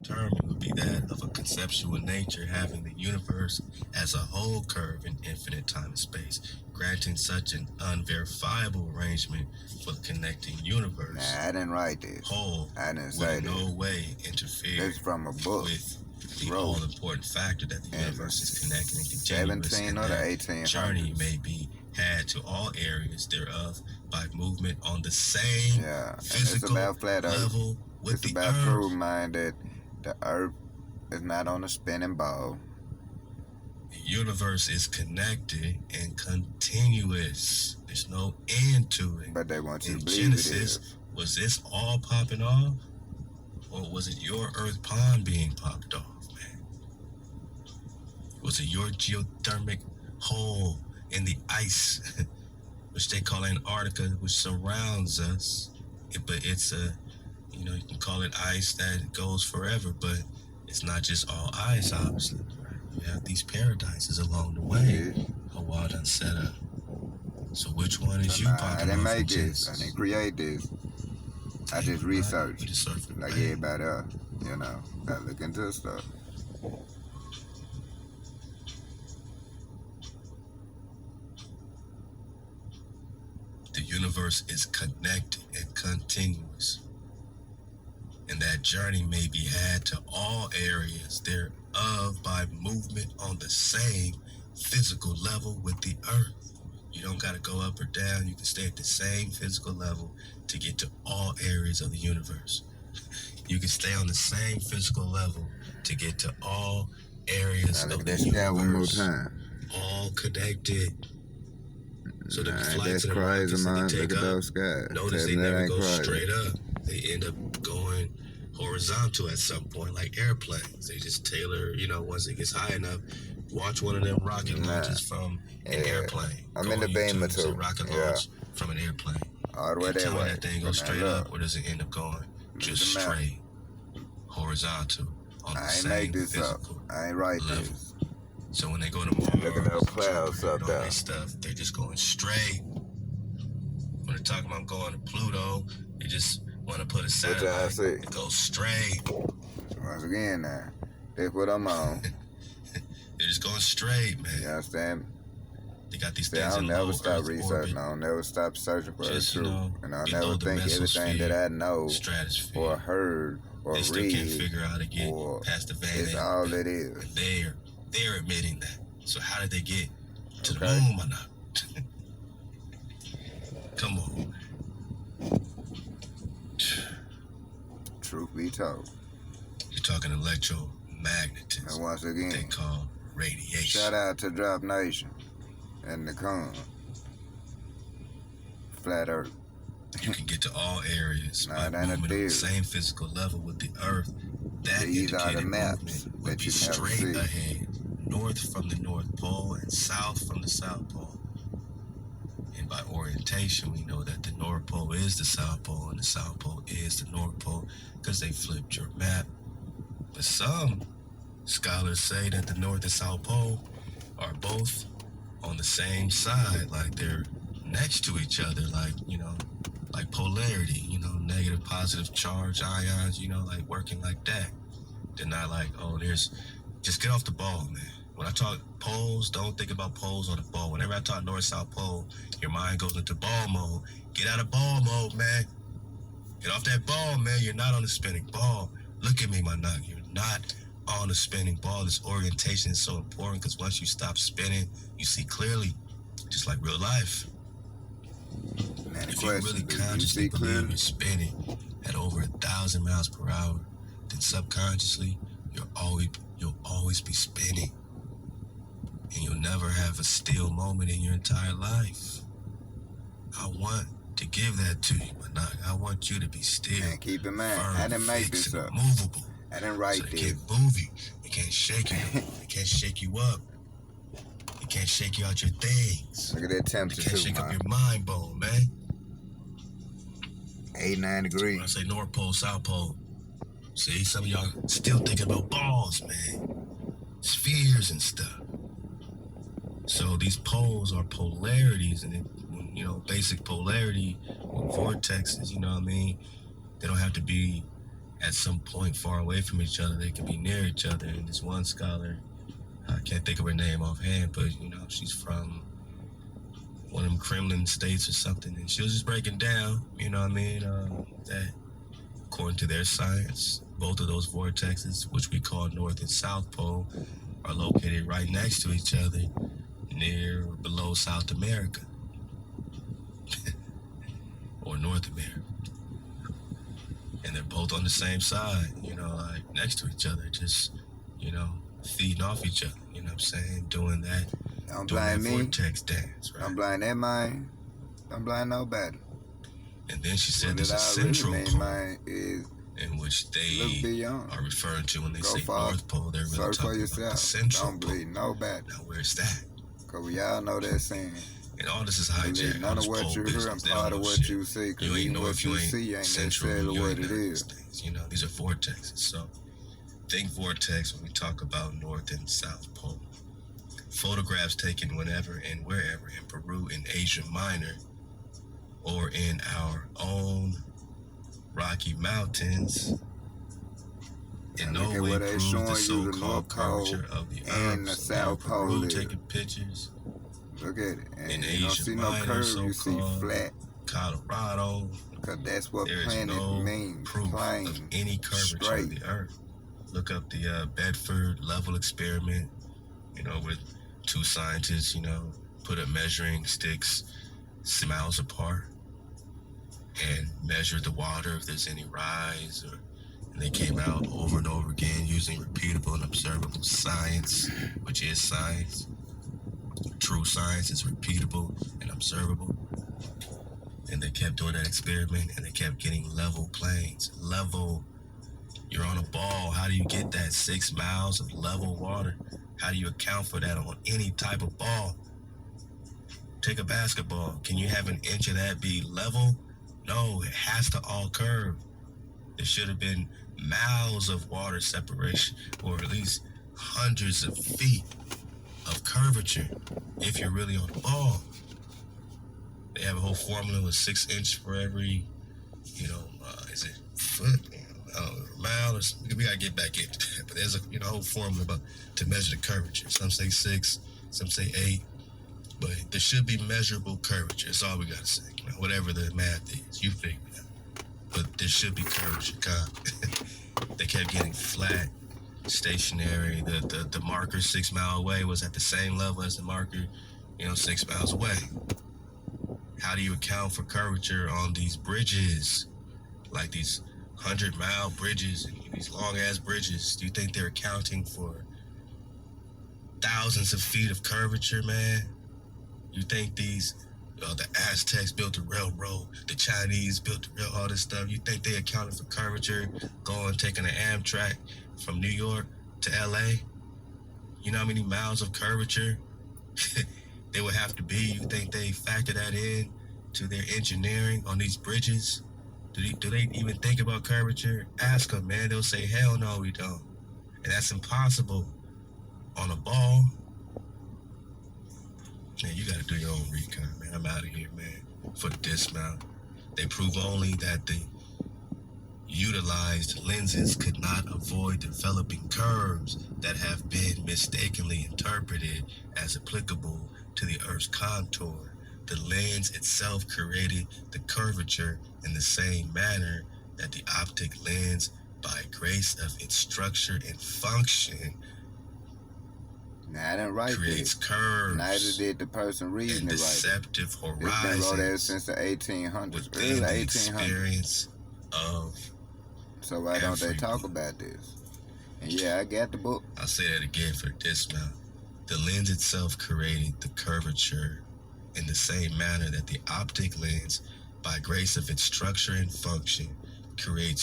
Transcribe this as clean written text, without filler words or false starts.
term would be that of a conceptual nature having the universe as a whole curve in infinite time and space, granting such an unverifiable arrangement for the connecting universe Nah, I didn't write this. whole I didn't would say in this. no way interfere This is from a book. with the Wrote all-important factor that the in universe is connected and continuous, 17 and or the that journey 1800s. may be had to all areas thereof by movement on the same Yeah, and it's physical about flat Earth. level with It's the about earth. proving, man, that the Earth is not on a spinning ball. The universe is connected and continuous. There's no end to it. But they want you In to believe Genesis, it is. was this all popping off? Or was it your earth pond being popped off, man? Was it your geothermic hole in the ice, which they call Antarctica, which surrounds us? But it's you can call it ice that goes forever, but it's not just all ice, obviously. You have these paradises along the way. Hawa done set up. So which one is you I popping didn't off make in this. Genesis? I didn't create this. I just researched like everybody else. I look into stuff. The universe is connected and continuous, and that journey may be had to all areas thereof by movement on the same physical level with the earth. You don't got to go up or down. You can stay at the same physical level to get to all areas of the universe. You can stay on the same physical level to get to all areas Now look of at the that sky one more universe. time. All connected. So the flights that's of the crazy, rockets that man. they Look take at up, those skies. notice Tell they me that never ain't go crazy. straight up. They end up going horizontal at some point, like airplanes. They just tailor, once it gets high enough. Watch one of them rocket launches from an airplane. I'm Go in the on beam or YouTube, see two. rocket launch from an airplane. All the way And that tell me way. that thing goes straight up, or does it end up going just straight, horizontal, on the I ain't same make this up. physical I ain't write level? this. So when they go to Mars, Look at those clouds up and all there. that stuff, they're just going straight. When they're talking about going to Pluto, they just want to put a satellite that goes straight. Once again, now, that's what I'm on. They're just going straight, man. You understand? They got these things I'll in never low stop Earth researching. orbit, I'll never stop searching for the truth. And I'll below never the think everything that I know stratosphere, or heard or they still read can't figure out how to get or past the Van is Allen all belt. it is. But they're admitting that. So how did they get to the moon or not? Come on. Truth be told. You're talking electromagnetism. And once again, they call radiation. Shout out to Drop Nation and the Con. Flat Earth. You can get to all areas by movement on the same physical level with the Earth. That indicated movement would be straight ahead, north from the North Pole and south from the South Pole. And by orientation, we know that the North Pole is the South Pole and the South Pole is the North Pole because they flipped your map. But some scholars say that the North and South Pole are both on the same side, like they're next to each other, like polarity, negative, positive charge, ions, like working like that. They're not like, just get off the ball, man. When I talk poles, don't think about poles on the ball. Whenever I talk north-south pole, your mind goes into ball mode. Get out of ball mode, man. Get off that ball, man. You're not on the spinning ball. Look at me, my nut. You're not on the spinning ball. This orientation is so important because once you stop spinning, you see clearly, just like real life. If you really consciously believe you're spinning at over 1,000 miles per hour, then subconsciously you'll always be spinning, and you'll never have a still moment in your entire life. I want to give that to you, but I want you to be still. And keep in mind, firm, I didn't make this up. Movable. I didn't write this. They can't move you. They can't shake you. They can't shake you up. They can't shake you out your things. Look at that temperature, they can't shake up your mind bone, man. 89 degrees. When I say North Pole, South Pole, see, some of y'all still thinking about balls, man. Spheres and stuff. So these poles are polarities, and basic polarity or vortexes, they don't have to be at some point far away from each other, they can be near each other. And this one scholar, I can't think of her name offhand, but she's from one of them Kremlin states or something, and she was just breaking down, that according to their science, both of those vortexes, which we call North and South Pole, are located right next to each other, near or below South America, or North America. And they're both on the same side, like next to each other, just, feeding off each other, you know what I'm saying? Doing that, don't blame me. Vortex dance, right? Don't blame that mind. Don't blame nobody. And then she said there's a central pole in which they are referring to when they say North Pole. They're really talking about the central pole. Don't believe nobody. Now, where's that? Because we all know that saying. And all this is hijacked. None of what you hear and part of what you see. Because you ain't know what if you see ain't necessarily what it is. These are vortexes. So think vortex when we talk about North and South Pole. Photographs taken whenever and wherever in Peru, in Asia Minor, or in our own Rocky Mountains, in no way prove the so-called curvature of the and the South Pole. Peru taking pictures. Look at it. And in you Asia don't see Minor, no curve, you see flat. Colorado. Because that's what planet means. Proof of any curvature of the Earth. Look up the Bedford level experiment, with two scientists, put up measuring sticks 6 miles apart and measured the water if there's any rise, and they came out over and over again using repeatable and observable science, which is science. True science is repeatable and observable. And they kept doing that experiment, and they kept getting level planes. Level. You're on a ball. How do you get that 6 miles of level water? How do you account for that on any type of ball? Take a basketball. Can you have an inch of that be level? No, it has to all curve. There should have been miles of water separation, or at least hundreds of feet of curvature if you're really on a ball. They have a whole formula with 6 inch for every, is it foot? Mile or something. We gotta get back into that. But there's a whole formula to measure the curvature. Some say 6, some say 8, but there should be measurable curvature. That's all we gotta say. Whatever the math is, you figure it out. But there should be curvature. They kept getting flat, stationary. The marker 6 miles away was at the same level as the marker, 6 miles away. How do you account for curvature on these bridges, like these 100-mile bridges and these long-ass bridges? Do you think they're accounting for thousands of feet of curvature, man? You think the Aztecs built the railroad, the Chinese built the all this stuff? You think they accounted for curvature taking an Amtrak from New York to LA? You know how many miles of curvature they would have to be? You think they factor that in to their engineering on these bridges? Do they even think about curvature? Ask them, man. They'll say, hell no, we don't. And that's impossible on a ball. Man, you got to do your own recon, man. I'm out of here, man. For the dismount. They prove only that the utilized lenses could not avoid developing curves that have been mistakenly interpreted as applicable to the Earth's contour. The lens itself created the curvature in the same manner that the optic lens, by grace of its structure and function, I didn't write creates this. Curves. Neither did the person reading it right. Deceptive horizons. It's been wrote ever since the 1800s. Within the experience of. So why don't they talk about this? And yeah, I got the book. I'll say that again for dismount. The lens itself created the curvature in the same manner that the optic lens, by grace of its structure and function, creates